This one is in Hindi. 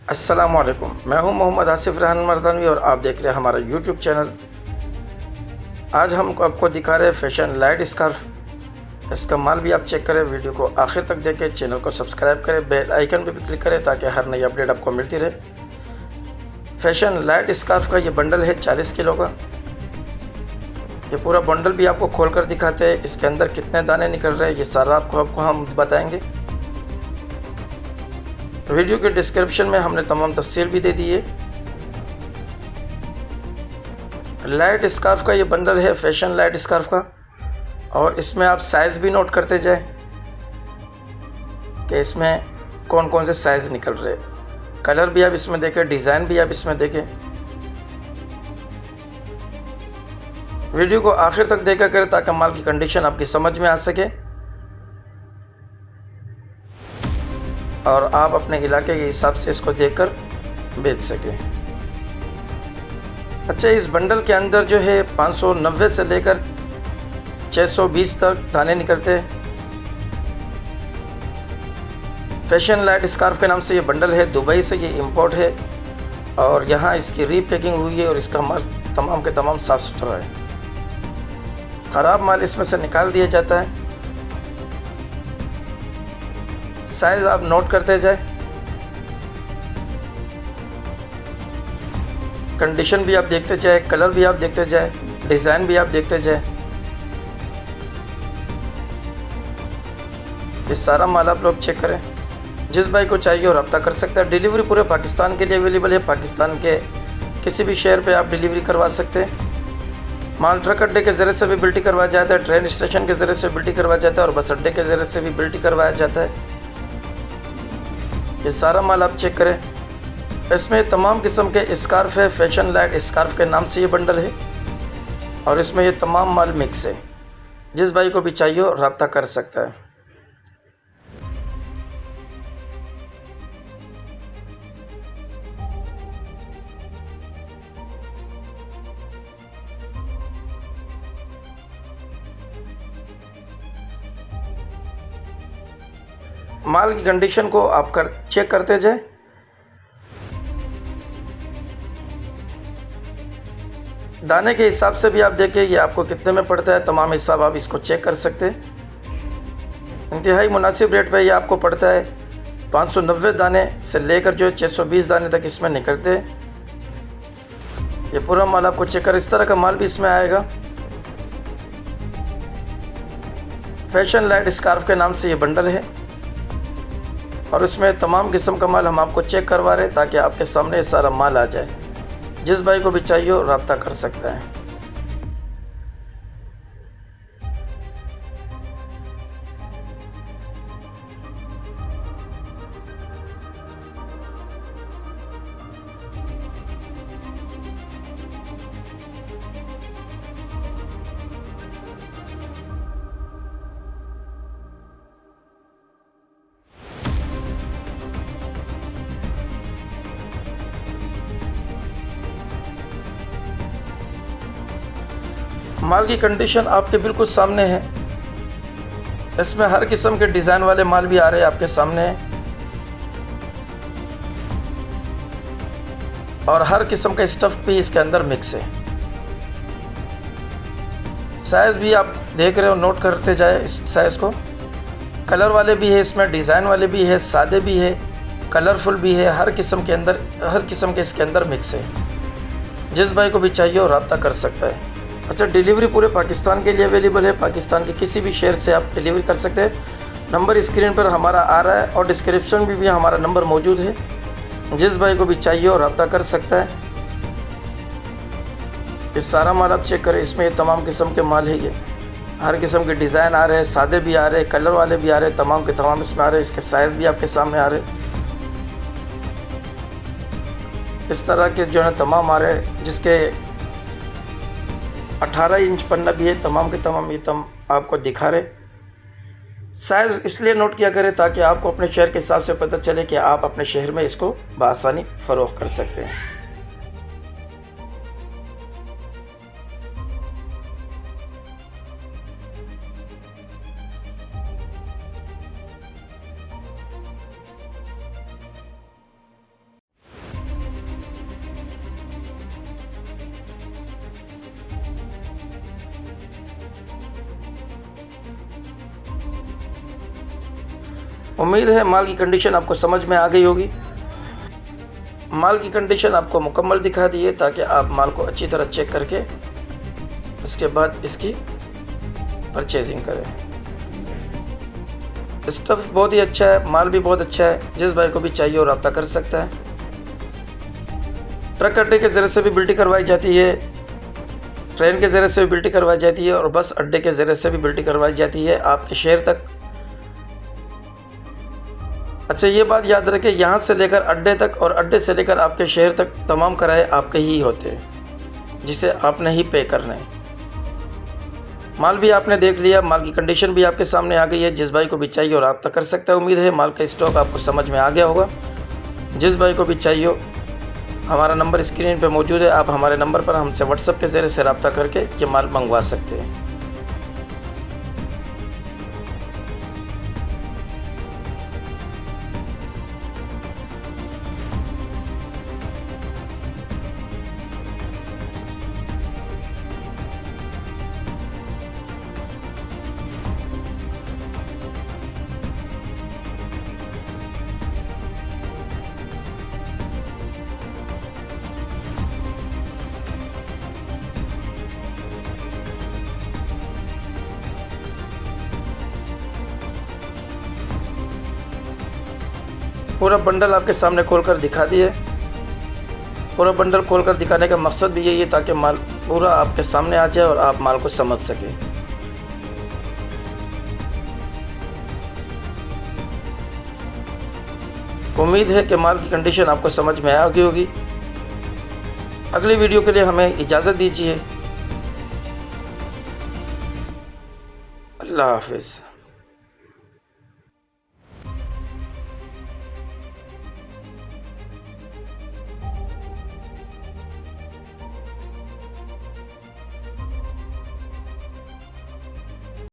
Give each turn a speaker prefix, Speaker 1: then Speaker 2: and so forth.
Speaker 1: अस्सलामुअलैकुम, मैं हूं मोहम्मद आसिफ रेहान मर्दानवी और आप देख रहे हैं हमारा यूट्यूब चैनल। आज हम आपको दिखा रहे हैं फैशन लाइट स्कार्फ। इसका माल भी आप चेक करें, वीडियो को आखिर तक देखें, चैनल को सब्सक्राइब करें, बेल आइकन पर भी क्लिक करें ताकि हर नई अपडेट आपको मिलती रहे। फैशन लाइट स्कार्फ का ये बंडल है 40 किलो का। ये पूरा बंडल भी आपको खोल कर दिखाते हैं, इसके अंदर कितने दाने निकल रहे हैं ये सारा आपको हम बताएंगे। वीडियो के डिस्क्रिप्शन में हमने तमाम तफसील भी दे दी है। लाइट स्कार्फ का ये बंडल है, फैशन लाइट स्कार्फ का, और इसमें आप साइज़ भी नोट करते जाए कि इसमें कौन कौन से साइज़ निकल रहे हैं। कलर भी आप इसमें देखें, डिज़ाइन भी आप इसमें देखें। वीडियो को आखिर तक देखा करें ताकि माल की कंडीशन आपकी समझ में आ सके और आप अपने इलाके के हिसाब से इसको देखकर बेच सकें। अच्छा, इस बंडल के अंदर जो है 590 से लेकर 620 तक दाने निकलते हैं। फैशन लाइट स्कार्फ के नाम से ये बंडल है, दुबई से ये इंपोर्ट है और यहाँ इसकी रीपैकिंग हुई है और इसका माल तमाम के तमाम साफ़ सुथरा है। ख़राब माल इसमें से निकाल दिया जाता है। साइज़ आप नोट करते जाए, कंडीशन भी आप देखते जाए, कलर भी आप देखते जाए, डिज़ाइन भी आप देखते जाए। ये सारा माल आप लोग चेक करें। जिस भाई को चाहिए और रब्ता कर सकता है। डिलीवरी पूरे पाकिस्तान के लिए अवेलेबल है। पाकिस्तान के किसी भी शहर पे आप डिलीवरी करवा सकते हैं। माल ट्रक अड्डे के ज़रिए से भी बिल्टी करवाया जाता है, ट्रेन स्टेशन के ज़रिए से बिल्टी करवाया जाता है और बस अड्डे के ज़रिए से भी बिल्टी करवाया जाता है। ये सारा माल आप चेक करें। इसमें तमाम किस्म के स्कार्फ है। फैशन लाइट स्कार्फ के नाम से ये बंडल है और इसमें ये तमाम माल मिक्स है। जिस भाई को भी चाहिए हो रब्ता कर सकता है। माल की कंडीशन को आप चेक करते जाए। दाने के हिसाब से भी आप देखें ये आपको कितने में पड़ता है, तमाम हिसाब आप इसको चेक कर सकते हैं। इंतहाई मुनासिब रेट पे ये आपको पड़ता है। 590 दाने से लेकर जो 620 दाने तक इसमें निकलते हैं। ये पूरा माल आपको चेक कर, इस तरह का माल भी इसमें आएगा। फैशन लाइट स्कार्फ के नाम से ये बंडल है और इसमें तमाम किस्म का माल हम आपको चेक करवा रहे हैं ताकि आपके सामने सारा माल आ जाए। जिस भाई को भी चाहिए हो रब्ता कर सकता है। माल की कंडीशन आपके बिल्कुल सामने है। इसमें हर किस्म के डिज़ाइन वाले माल भी आ रहे हैं आपके सामने हैं और हर किस्म का स्टफ़ भी इसके अंदर मिक्स है। साइज़ भी आप देख रहे हो, नोट करते जाए इस साइज़ को। कलर वाले भी है इसमें, डिज़ाइन वाले भी है, सादे भी है, कलरफुल भी है। हर किस्म के इसके अंदर मिक्स है। जिस भाई को भी चाहिए वो रब्ता कर सकता है। अच्छा, डिलीवरी पूरे पाकिस्तान के लिए अवेलेबल है। पाकिस्तान के किसी भी शहर से आप डिलीवरी कर सकते हैं। नंबर स्क्रीन पर हमारा आ रहा है और डिस्क्रिप्शन में भी हमारा नंबर मौजूद है। जिस भाई को भी चाहिए और रब्ता कर सकता है। ये सारा माल आप चेक करें। इसमें ये तमाम किस्म के माल है। ये हर किस्म के डिज़ाइन आ रहे हैं, सादे भी आ रहे हैं, कलर वाले भी आ रहे हैं, तमाम के तमाम इसमें आ रहे हैं। इसके साइज़ भी आपके सामने आ रहे हैं। इस तरह के जो है तमाम आ रहे हैं, जिसके 18 इंच पन्ना भी है। तमाम के तमाम ये आपको दिखा रहे। साइज़ इसलिए नोट किया करें ताकि आपको अपने शहर के हिसाब से पता चले कि आप अपने शहर में इसको बआसानी फ़रोख्त कर सकते हैं। उम्मीद है माल की कंडीशन आपको समझ में आ गई होगी। माल की कंडीशन आपको मुकम्मल दिखा दी है ताकि आप माल को अच्छी तरह चेक करके उसके बाद इसकी परचेजिंग करें। स्टफ़ बहुत ही अच्छा है, माल भी बहुत अच्छा है। जिस भाई को भी चाहिए वो रब्ता कर सकता है। ट्रक अड्डे के ज़रिए से भी बिल्टी करवाई जाती है, ट्रेन के ज़रिए से भी बिल्टी करवाई जाती है और बस अड्डे के ज़रिए से भी बिल्टी करवाई जाती है आपके शहर तक। अच्छा, ये बात याद रखें, यहाँ से लेकर अड्डे तक और अड्डे से लेकर आपके शहर तक तमाम किराए आपके ही होते हैं, जिसे आपने ही पे करना है। माल भी आपने देख लिया, माल की कंडीशन भी आपके सामने आ गई है। जिस भाई को भी चाहिए और रब्ता कर सकता है। उम्मीद है माल का स्टॉक आपको समझ में आ गया होगा। जिस भाई को भी चाहिए हो, हमारा नंबर स्क्रीन पे मौजूद है। आप हमारे नंबर पर हमसे व्हाट्सएप के ज़रिए से रब्ता करके ये माल मंगवा सकते हैं। पूरा बंडल आपके सामने खोलकर दिखा दिए। पूरा बंडल खोलकर दिखाने का मकसद भी यही है ताकि माल पूरा आपके सामने आ जाए और आप माल को समझ सकें। उम्मीद है कि माल की कंडीशन आपको समझ में आ गई होगी। अगली वीडियो के लिए हमें इजाज़त दीजिए। अल्लाह हाफिज़।